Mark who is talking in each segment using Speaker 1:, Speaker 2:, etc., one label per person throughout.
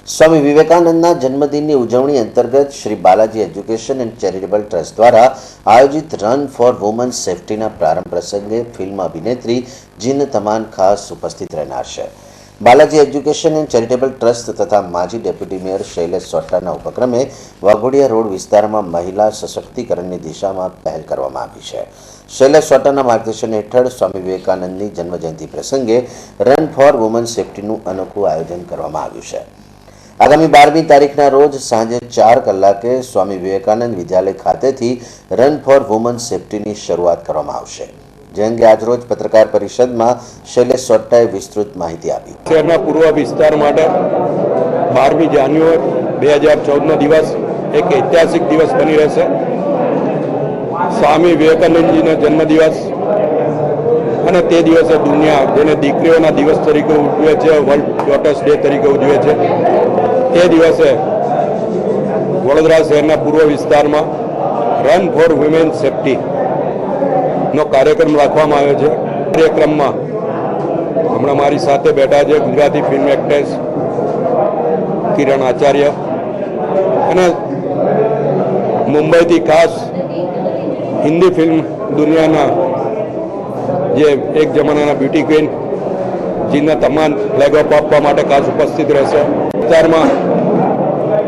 Speaker 1: સ્વામી વિવેકાનંદના જન્મદિનની ઉજવણી અંતર્ગત Shri Balaji education and charitable trust દ્વારા આયોજિત રન ફોર વુમન સેફટીના પ્રારંભ પ્રસંગે ફિલ્મ અભિનેત્રી જીન તમાન ખાસ ઉપસ્થિત રહેનાર છે. Balaji education and charitable trust તથા માજી ડેપ્યુટી મેયર શૈલેષ સોટાના ઉપક્રમે વાઘોડિયા રોડ વિસ્તારમાં મહિલા સશક્તિકરણની દિશામાં પહેલ કરવામાં આવી છે. શૈલેષ સોટાના માર્ગદર્શન હેઠળ સ્વામી વિવેકાનંદની જન્મજયંતિ પ્રસંગે રન ફોર વુમન સેફટીનું અનોખું આયોજન કરવામાં આવ્યું છે. આગામી 12મી તારીખના રોજ સાંજે 4 કલાકે સ્વામી વિવેકાનંદ વિદ્યાલય ખાતેથી રન ફોર વુમન સેફટીની શરૂઆત કરવામાં આવશે. જે અંગે આજરોજ પત્રકાર પરિષદમાં શૈલેષ સોટાએ વિસ્તૃત માહિતી આપી.
Speaker 2: શહેરના પૂર્વ વિસ્તાર માટે 12મી જાન્યુઆરી 2014નો દિવસ એક ઐતિહાસિક દિવસ બની રહેશે. સ્વામી વિવેકાનંદજીનો જન્મદિવસ અને તે દિવસે દુનિયા જેને દીકરીઓના દિવસ તરીકે ઉજવે છે, વર્લ્ડ ડોટર્સ ડે તરીકે ઉજવે છે, તે દિવસે વડોદરા શહેરના પૂર્વ વિસ્તારમાં રન ફોર વુમેન સેફટી નો કાર્યક્રમ રાખવામાં આવ્યો છે. કાર્યક્રમમાં હમણાં મારી સાથે બેઠા છે ગુજરાતી ફિલ્મ એક્ટ્રેસ કિરણ આચાર્ય અને મુંબઈથી ખાસ હિન્દી ફિલ્મ દુનિયાના જે એક જમાનાના બ્યુટી ક્વીન જીના તમામ ફ્લેગ ઓફ આપવા માટે ખાસ ઉપસ્થિત રહેશે. વિસ્તારમાં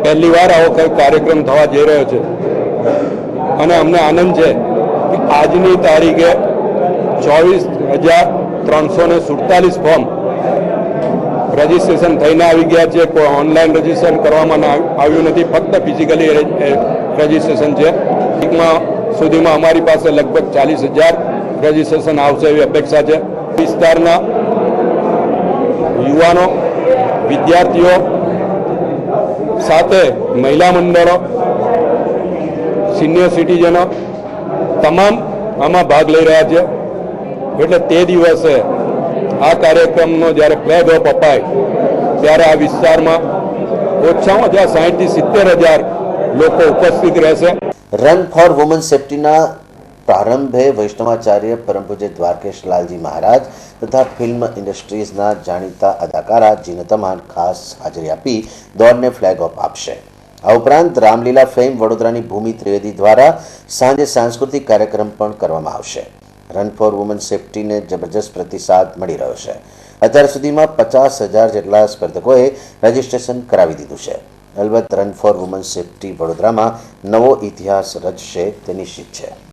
Speaker 2: પહેલી વાર આવો કંઈક કાર્યક્રમ થવા જઈ રહ્યો છે અને અમને આનંદ છે કે આજની તારીખે 24,347 ફોર્મ રજીસ્ટ્રેશન થઈને આવી ગયા છે. કોઈ ઓનલાઈન રજીસ્ટ્રેશન કરવામાં આવ્યું નથી, ફક્ત ફિઝિકલી રજીસ્ટ્રેશન છે. સુધીમાં અમારી પાસે લગભગ 40,000 રજીસ્ટ્રેશન આવશે એવી અપેક્ષા છે. વિસ્તારના યુવાનો, વિદ્યાર્થીઓ સાથે મહિલા મંડળો, સિનિયર સિટીઝનો તમામ આમાં ભાગ લઈ રહ્યા છે. એટલે તે દિવસે આ કાર્યક્રમનો જ્યારે ફ્લેગ ઓફ અપાય ત્યારે આ વિસ્તારમાં ઓછામાં ઓછા 60,000 થી 70,000 લોકો ઉપસ્થિત રહેશે.
Speaker 1: રન ફોર વુમન સેફટીના પ્રારંભે વૈષ્ણવાચાર્ય પરમ પૂજ્ય દ્વારકેશ લાલજી મહારાજ તથા ફિલ્મ ઇન્ડસ્ટ્રીઝના જાણીતા અદાકારા જીન તમાન ખાસ હાજરી આપી દોડને ફ્લેગ ઓફ આપશે. આ ઉપરાંત રામલીલા ફેમ વડોદરાની ભૂમિ ત્રિવેદી દ્વારા સાંજે સાંસ્કૃતિક કાર્યક્રમ પણ કરવામાં આવશે. રન ફોર વુમન સેફટીને જબરજસ્ત પ્રતિસાદ મળી રહ્યો છે. અત્યાર સુધીમાં 50,000 જેટલા સ્પર્ધકોએ રજીસ્ટ્રેશન કરાવી દીધું છે. અલબત્ત રન ફોર વુમન સેફટી વડોદરામાં નવો ઇતિહાસ રચશે તે નિશ્ચિત છે.